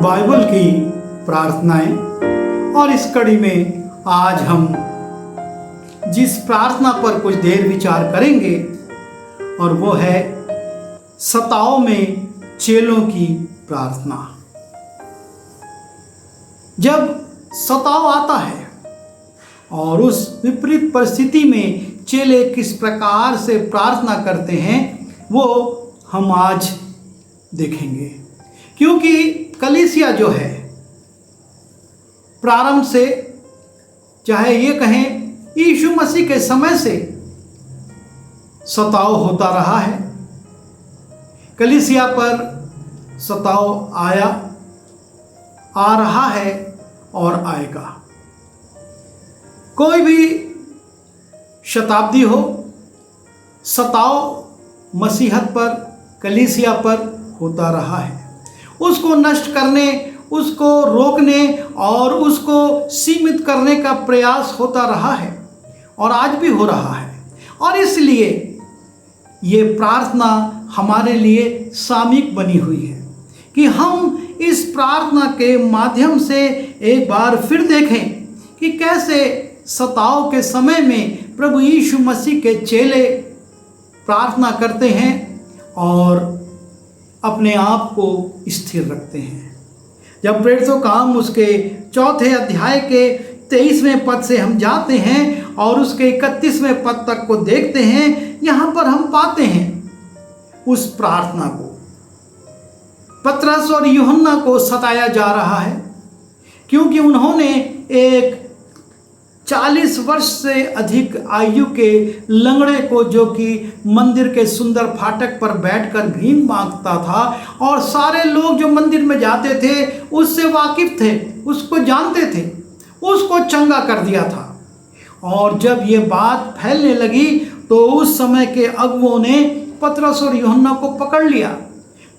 Bible की प्रार्थनाएं। और इस कड़ी में आज हम जिस प्रार्थना पर कुछ देर विचार करेंगे और वो है सताओ में चेलों की प्रार्थना। जब सताव आता है और उस विपरीत परिस्थिति में चेले किस प्रकार से प्रार्थना करते हैं वो हम आज देखेंगे। क्योंकि कलीसिया जो है प्रारंभ से, चाहे ये कहें यीशु मसीह के समय से सताव होता रहा है। कलीसिया पर सताव आया, आ रहा है और आएगा। कोई भी शताब्दी हो, सताव मसीहत पर, कलीसिया पर होता रहा है। उसको नष्ट करने, उसको रोकने और उसको सीमित करने का प्रयास होता रहा है और आज भी हो रहा है। और इसलिए ये प्रार्थना हमारे लिए सामयिक बनी हुई है कि हम इस प्रार्थना के माध्यम से एक बार फिर देखें कि कैसे सताव के समय में प्रभु यीशु मसीह के चेले प्रार्थना करते हैं और अपने आप को स्थिर रखते हैं। जब प्रेरितों का काम उसके 4 अध्याय के 23वें पद से हम जाते हैं और उसके 31वें पद तक को देखते हैं, यहाँ पर हम पाते हैं उस प्रार्थना को। पतरस और यूहन्ना को सताया जा रहा है क्योंकि उन्होंने एक 40 वर्ष से अधिक आयु के लंगड़े को, जो कि मंदिर के सुंदर फाटक पर बैठकर भीख मांगता था और सारे लोग जो मंदिर में जाते थे उससे वाकिफ थे, उसको जानते थे, उसको चंगा कर दिया था। और जब ये बात फैलने लगी तो उस समय के अगुओं ने पतरस और यूहन्ना को पकड़ लिया,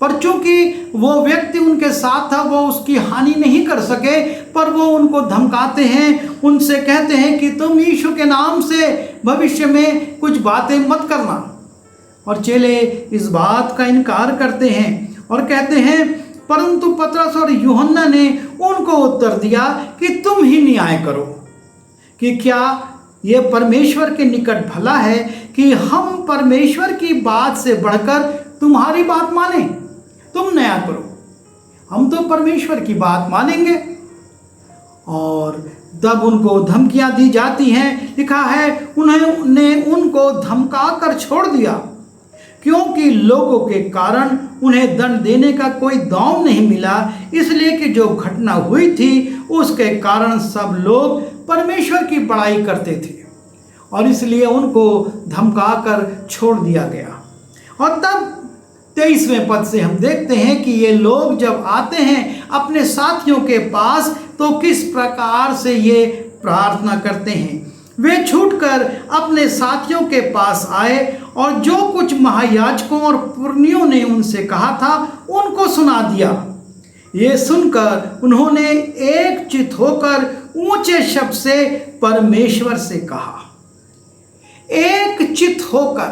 पर चूंकि वो व्यक्ति उनके साथ था वो उसकी हानि नहीं कर सके, पर वो उनको धमकाते हैं, उनसे कहते हैं कि तुम यीशु के नाम से भविष्य में कुछ बातें मत करना। और चेले इस बात का इनकार करते हैं और कहते हैं, परंतु पतरस और यूहन्ना ने उनको उत्तर दिया कि तुम ही न्याय करो कि क्या ये परमेश्वर के निकट भला है कि हम परमेश्वर की बात से बढ़कर तुम्हारी बात माने। तुम न्याय करो, हम तो परमेश्वर की बात मानेंगे। और तब उनको धमकियां दी जाती हैं। लिखा है उन्होंने उनको धमका कर छोड़ दिया क्योंकि लोगों के कारण उन्हें दंड देने का कोई दांव नहीं मिला, इसलिए कि जो घटना हुई थी उसके कारण सब लोग परमेश्वर की बड़ाई करते थे और इसलिए उनको धमका कर छोड़ दिया गया। और तब 23वें पद से हम देखते हैं कि ये लोग जब आते हैं अपने साथियों के पास तो किस प्रकार से ये प्रार्थना करते हैं। वे छूटकर अपने साथियों के पास आए और जो कुछ महायाजकों और पुरनियों ने उनसे कहा था उनको सुना दिया। ये सुनकर उन्होंने एक चित होकर ऊंचे शब्द से परमेश्वर से कहा। एक चित होकर,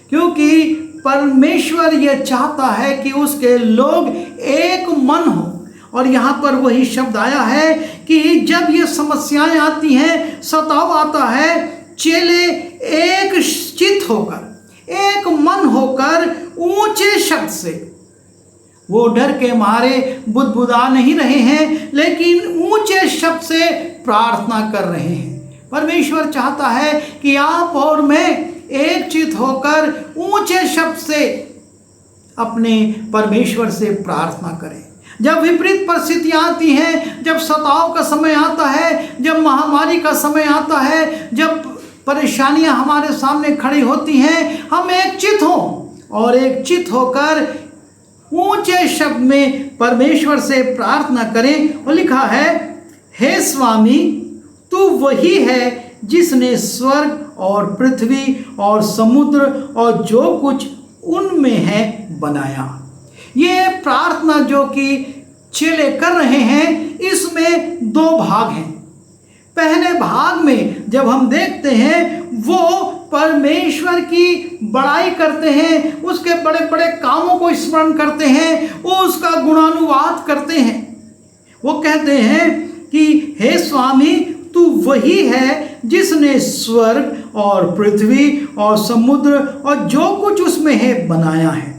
क्योंकि परमेश्वर यह चाहता है कि उसके लोग एक मन हो। और यहाँ पर वही शब्द आया है कि जब ये समस्याएं आती हैं, सताव आता है, चेले एक चित होकर, एक मन होकर ऊंचे शब्द से, वो डर के मारे बुदबुदा नहीं रहे हैं लेकिन ऊंचे शब्द से प्रार्थना कर रहे हैं। परमेश्वर चाहता है कि आप और मैं एक चित होकर ऊंचे शब्द से अपने परमेश्वर से प्रार्थना करें। जब विपरीत परिस्थितियां आती हैं, जब सताव का समय आता है, जब महामारी का समय आता है, जब परेशानियां हमारे सामने खड़ी होती हैं, हम एक चित हों और एक चित होकर ऊंचे शब्द में परमेश्वर से प्रार्थना करें। और लिखा है, हे स्वामी, तू वही है जिसने स्वर्ग और पृथ्वी और समुद्र और जो कुछ उनमें है बनाया। ये प्रार्थना जो कि चेले कर रहे हैं, इसमें 2 भाग हैं। पहले भाग में जब हम देखते हैं वो परमेश्वर की बड़ाई करते हैं, उसके बड़े बड़े कामों को स्मरण करते हैं, वो उसका गुणानुवाद करते हैं। वो कहते हैं कि हे स्वामी, तू वही है जिसने स्वर्ग और पृथ्वी और समुद्र और जो कुछ उसमें है बनाया है।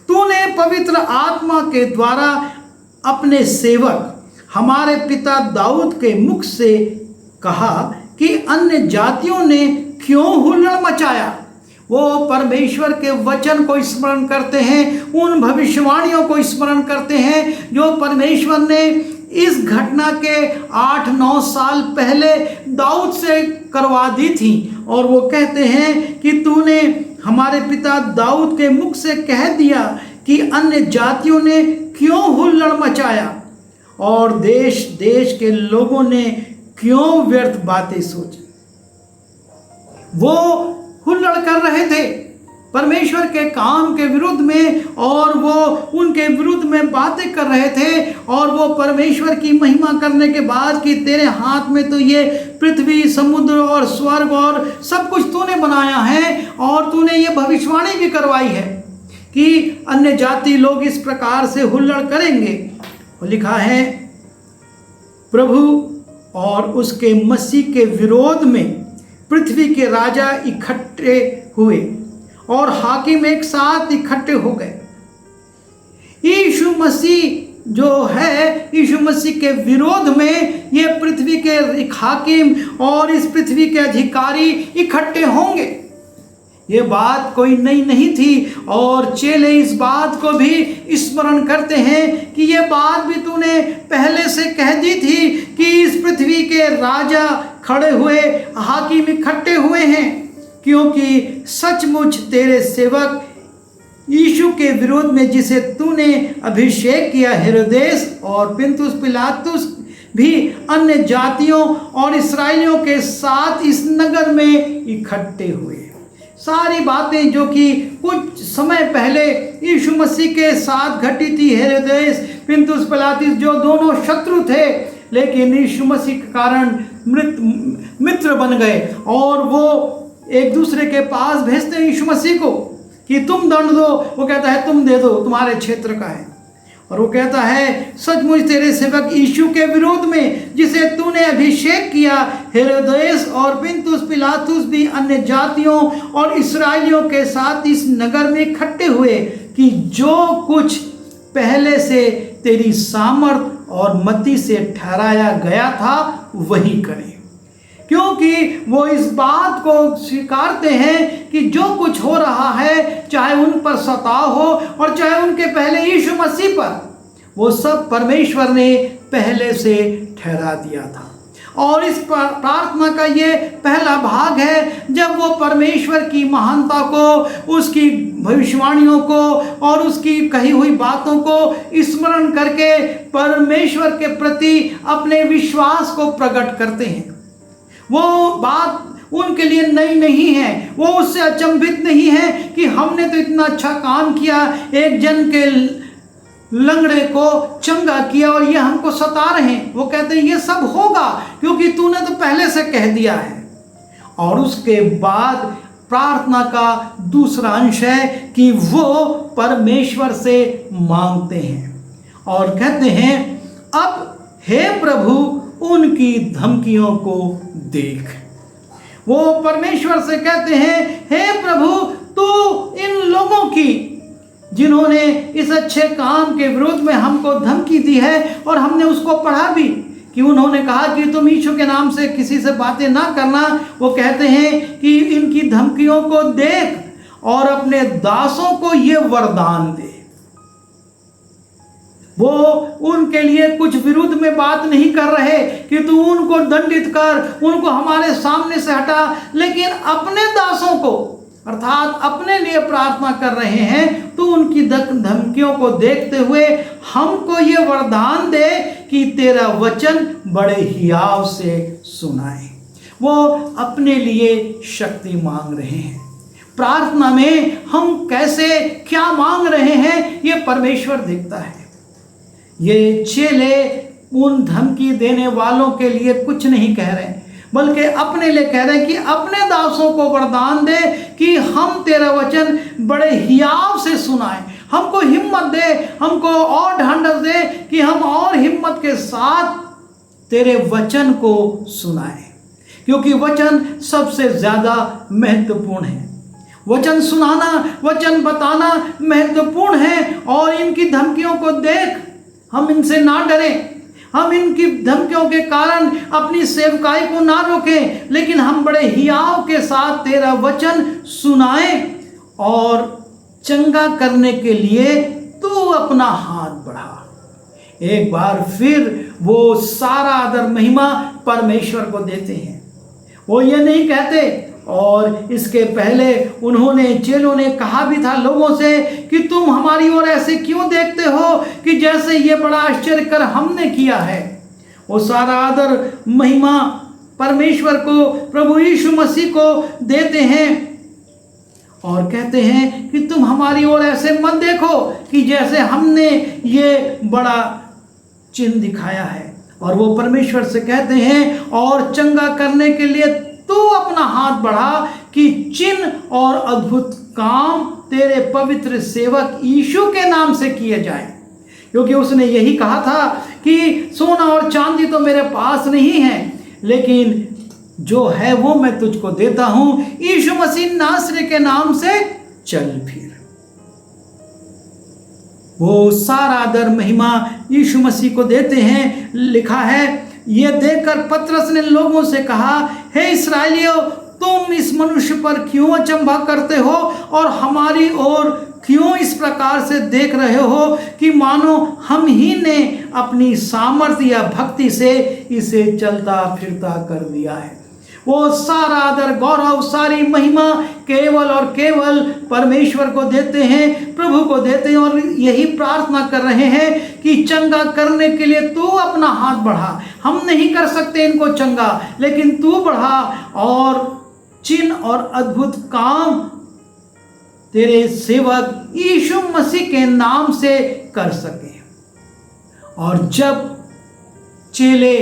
तूने पवित्र आत्मा के द्वारा अपने सेवक हमारे पिता दाऊद के मुख से कहा कि अन्य जातियों ने क्यों हुल्लड़ मचाया। वो परमेश्वर के वचन को स्मरण करते हैं, उन भविष्यवाणियों को स्मरण करते हैं जो परमेश्वर ने इस घटना के 8-9 साल पहले दाऊद से करवा दी थी। और वो कहते हैं कि तूने हमारे पिता दाऊद के मुख से कह दिया कि अन्य जातियों ने क्यों हुल्लड़ मचाया और देश देश के लोगों ने क्यों व्यर्थ बातें सोची। वो हुल्लड़ कर रहे थे परमेश्वर के काम के विरुद्ध में, और वो उनके विरुद्ध में बातें कर रहे थे, और वो परमेश्वर की महिमा करने के बाद कि तेरे हाथ में तो ये पृथ्वी, समुद्र और स्वर्ग और सब कुछ तूने बनाया है, और तूने ये भविष्यवाणी भी करवाई है कि अन्य जाति लोग इस प्रकार से हुल्लड़ करेंगे। वो लिखा है, प्रभु और उसके मसीह के विरोध में पृथ्वी के राजा इकट्ठे हुए और हाकिम एक साथ इकट्ठे हो गए। यीशु मसीह जो है, यीशु मसीह के विरोध में ये पृथ्वी के हाकिम और इस पृथ्वी के अधिकारी इकट्ठे होंगे। ये बात कोई नई नहीं थी, और चेले इस बात को भी स्मरण करते हैं कि ये बात भी तूने पहले से कह दी थी कि इस पृथ्वी के राजा खड़े हुए, हाकिम इकट्ठे हुए हैं, क्योंकि सचमुच तेरे सेवक यीशु के विरोध में जिसे तूने अभिषेक किया, हेरोदेस और पुन्तियुस पिलातुस भी अन्य जातियों और इस्राएलियों के साथ इस नगर में इकट्ठे हुए। सारी बातें जो कि कुछ समय पहले यीशु मसीह के साथ घटी थी, हेरोदेस, पुन्तियुस पिलातुस जो दोनों शत्रु थे, लेकिन यीशु मसीह के कारण मित्र बन गए, और वो एक दूसरे के पास भेजते हैं यीशु मसीह को कि तुम दंड दो। वो कहता है तुम दे दो, तुम्हारे क्षेत्र का है। और वो कहता है सचमुच तेरे सेवक यीशु के विरोध में जिसे तूने अभिषेक किया, हेरोदेस और पुन्तियुस पिलातुस भी अन्य जातियों और इस्राएलियों के साथ इस नगर में इकट्ठे हुए कि जो कुछ पहले से तेरी सामर्थ और मति से ठहराया गया था वही करें। क्योंकि वो इस बात को स्वीकारते हैं कि जो कुछ हो रहा है, चाहे उन पर सताव हो और चाहे उनके पहले यीशु मसीह पर, वो सब परमेश्वर ने पहले से ठहरा दिया था। और इस प्रार्थना का ये पहला भाग है जब वो परमेश्वर की महानता को, उसकी भविष्यवाणियों को और उसकी कही हुई बातों को स्मरण करके परमेश्वर के प्रति अपने विश्वास को प्रकट करते हैं। वो बात उनके लिए नई नहीं है, वो उससे अचंभित नहीं है कि हमने तो इतना अच्छा काम किया, एक जन के लंगड़े को चंगा किया और ये हमको सता रहे हैं। वो कहते हैं ये सब होगा क्योंकि तूने तो पहले से कह दिया है। और उसके बाद प्रार्थना का दूसरा अंश है कि वो परमेश्वर से मांगते हैं और कहते हैं, अब हे प्रभु उनकी धमकियों को देख। वो परमेश्वर से कहते हैं, हे प्रभु तू इन लोगों की, जिन्होंने इस अच्छे काम के विरोध में हमको धमकी दी है, और हमने उसको पढ़ा भी कि उन्होंने कहा कि तुम यीशु के नाम से किसी से बातें ना करना। वो कहते हैं कि इनकी धमकियों को देख और अपने दासों को ये वरदान दे। वो उनके लिए कुछ विरुद्ध में बात नहीं कर रहे कि तू उनको दंडित कर, उनको हमारे सामने से हटा, लेकिन अपने दासों को अर्थात अपने लिए प्रार्थना कर रहे हैं। तो उनकी धमकियों को देखते हुए हमको ये वरदान दे कि तेरा वचन बड़े हियाव से सुनाए। वो अपने लिए शक्ति मांग रहे हैं। प्रार्थना में हम कैसे क्या मांग रहे हैं ये परमेश्वर देखता है। ये चेले उन धमकी देने वालों के लिए कुछ नहीं कह रहे, बल्कि अपने लिए कह रहे हैं कि अपने दासों को वरदान दे कि हम तेरा वचन बड़े हियाव से सुनाएं, हमको हिम्मत दे, हमको और ढांढस दे कि हम और हिम्मत के साथ तेरे वचन को सुनाएं, क्योंकि वचन सबसे ज़्यादा महत्वपूर्ण है। वचन सुनाना, वचन बताना महत्वपूर्ण है। और इनकी धमकियों को देख हम इनसे ना डरें, हम इनकी धमकियों के कारण अपनी सेवकाई को ना रोकें, लेकिन हम बड़े हियाव के साथ तेरा वचन सुनाएं और चंगा करने के लिए तू अपना हाथ बढ़ा। एक बार फिर वो सारा आदर महिमा परमेश्वर को देते हैं। वो ये नहीं कहते, और इसके पहले उन्होंने, चेलों ने कहा भी था लोगों से कि तुम हमारी ओर ऐसे क्यों देखते हो कि जैसे ये बड़ा आश्चर्य कर हमने किया है। वो सारा आदर महिमा परमेश्वर को, प्रभु यीशु मसीह को देते हैं और कहते हैं कि तुम हमारी ओर ऐसे मत देखो कि जैसे हमने ये बड़ा चिन्ह दिखाया है। और वो परमेश्वर से कहते हैं और चंगा करने के लिए तू अपना हाथ बढ़ा कि चिन्ह और अद्भुत काम तेरे पवित्र सेवक यीशु के नाम से किए जाएं, क्योंकि उसने यही कहा था कि सोना और चांदी तो मेरे पास नहीं है, लेकिन जो है वो मैं तुझको देता हूं। यीशु मसीह नासरी के नाम से चल फिर। वो सारा आदर महिमा यीशु मसीह को देते हैं। लिखा है, ये देखकर पतरस ने लोगों से कहा, हे इस्राएलियों, तुम इस मनुष्य पर क्यों अचंभा करते हो और हमारी ओर क्यों इस प्रकार से देख रहे हो कि मानो हम ही ने अपनी सामर्थ्य या भक्ति से इसे चलता फिरता कर दिया है। वो सारा आदर, गौरव, सारी महिमा केवल और केवल परमेश्वर को देते हैं, प्रभु को देते हैं, और यही प्रार्थना कर रहे हैं कि चंगा करने के लिए तू अपना हाथ बढ़ा। हम नहीं कर सकते इनको चंगा, लेकिन तू बढ़ा और चिन्ह और अद्भुत काम तेरे सेवक यीशु मसीह के नाम से कर सके। और जब चेले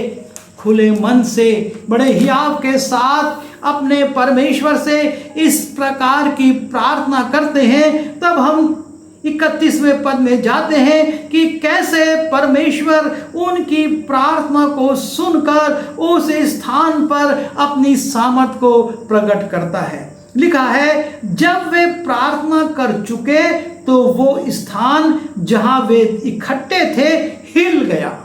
खुले मन से, बड़े हियाव के साथ अपने परमेश्वर से इस प्रकार की प्रार्थना करते हैं, तब हम 31वें पद में जाते हैं कि कैसे परमेश्वर उनकी प्रार्थना को सुनकर उस स्थान पर अपनी सामर्थ को प्रकट करता है। लिखा है, जब वे प्रार्थना कर चुके तो वो स्थान जहां वे इकट्ठे थे हिल गया।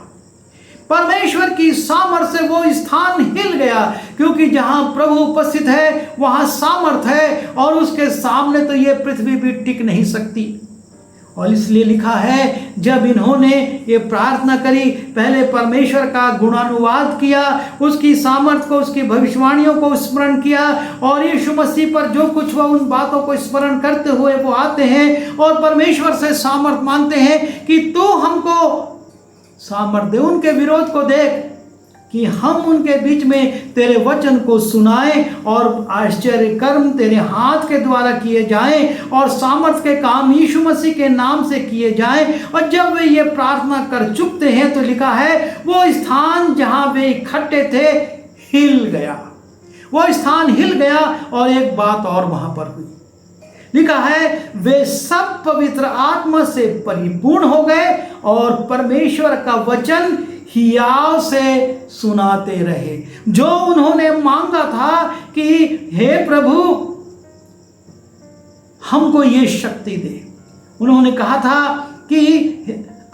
परमेश्वर की सामर्थ से वो स्थान हिल गया, क्योंकि जहां प्रभु उपस्थित है वहां सामर्थ है, और उसके सामने तो ये पृथ्वी भी टिक नहीं सकती। और इसलिए लिखा है, जब इन्होंने ये प्रार्थना करी, पहले परमेश्वर का गुणानुवाद किया, उसकी सामर्थ को, उसकी भविष्यवाणियों को स्मरण किया, और यीशु मसीह पर जो कुछ हुआ उन बातों को स्मरण करते हुए वो आते हैं और परमेश्वर से सामर्थ मांगते हैं कि तू हमको सामर्थ दे। उनके विरोध को देख कि हम उनके बीच में तेरे वचन को सुनाएं और आश्चर्य कर्म तेरे हाथ के द्वारा किए जाएं और सामर्थ के काम यीशु मसीह के नाम से किए जाएं। और जब वे ये प्रार्थना कर चुकते हैं तो लिखा है, वो स्थान जहां वे इकट्ठे थे हिल गया। वो स्थान हिल गया, और एक बात और वहां पर हुई। लिखा है, वे सब पवित्र आत्मा से परिपूर्ण हो गए और परमेश्वर का वचन हियाव से सुनाते रहे। जो उन्होंने मांगा था कि हे प्रभु हमको ये शक्ति दे, उन्होंने कहा था कि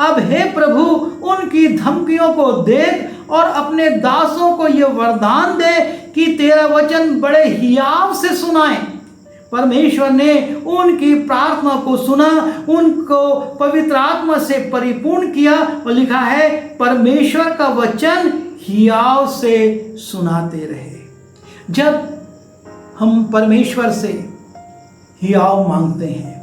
अब हे प्रभु उनकी धमकियों को देख और अपने दासों को ये वरदान दे कि तेरा वचन बड़े हियाव से सुनाएं। परमेश्वर ने उनकी प्रार्थना को सुना, उनको पवित्र आत्मा से परिपूर्ण किया, और लिखा है परमेश्वर का वचन हियाव से सुनाते रहे। जब हम परमेश्वर से हियाव मांगते हैं,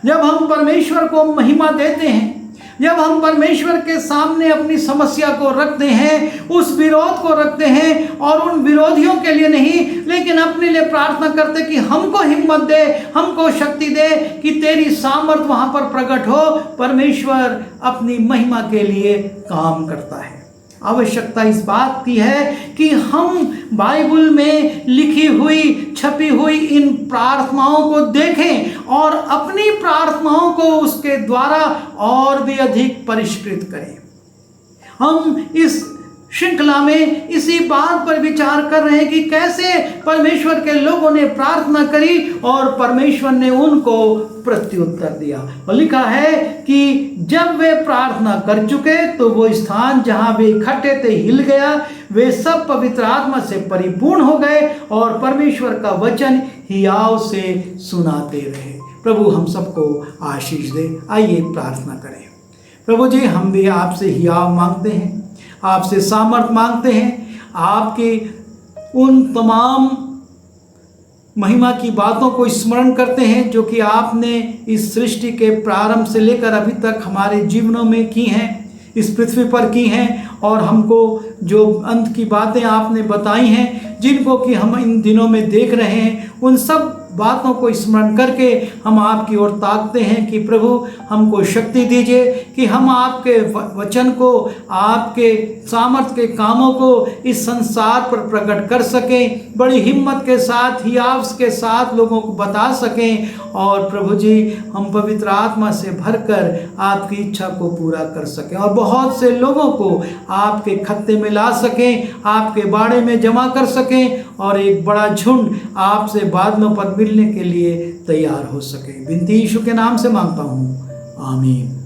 जब हम परमेश्वर को महिमा देते हैं, जब हम परमेश्वर के सामने अपनी समस्या को रखते हैं, उस विरोध को रखते हैं, और उन विरोधियों के लिए नहीं लेकिन अपने लिए प्रार्थना करते कि हमको हिम्मत दे, हमको शक्ति दे कि तेरी सामर्थ वहां पर प्रकट हो, परमेश्वर अपनी महिमा के लिए काम करता है। आवश्यकता इस बात की है कि हम बाइबल में लिखी हुई छपी हुई इन प्रार्थनाओं को देखें और अपनी प्रार्थनाओं को उसके द्वारा और भी अधिक परिष्कृत करें। हम इस श्रृंखला में इसी बात पर विचार कर रहे हैं कि कैसे परमेश्वर के लोगों ने प्रार्थना करी और परमेश्वर ने उनको प्रत्युत्तर दिया। और लिखा है कि जब वे प्रार्थना कर चुके तो वो स्थान जहां वे इकट्ठे थे हिल गया, वे सब पवित्र आत्मा से परिपूर्ण हो गए और परमेश्वर का वचन हियाव से सुनाते रहे। प्रभु हम सबको आशीष दे। आइए प्रार्थना करें। प्रभु जी, हम भी आपसे हियाव मांगते हैं, आपसे सामर्थ मांगते हैं, आपके उन तमाम महिमा की बातों को स्मरण करते हैं जो कि आपने इस सृष्टि के प्रारंभ से लेकर अभी तक हमारे जीवनों में की हैं, इस पृथ्वी पर की हैं, और हमको जो अंत की बातें आपने बताई हैं, जिनको कि हम इन दिनों में देख रहे हैं, उन सब बातों को स्मरण करके हम आपकी ओर ताकते हैं कि प्रभु हमको शक्ति दीजिए कि हम आपके वचन को, आपके सामर्थ के कामों को इस संसार पर प्रकट कर सकें, बड़ी हिम्मत के साथ, हियाव के साथ लोगों को बता सकें, और प्रभु जी हम पवित्र आत्मा से भरकर आपकी इच्छा को पूरा कर सकें और बहुत से लोगों को आपके खत्ते में ला सकें, आपके बाड़े में जमा कर सकें और एक बड़ा झुंड आपसे बादलों पर मिलने के लिए तैयार हो सके। विनती यीशु के नाम से मांगता हूँ, आमीन।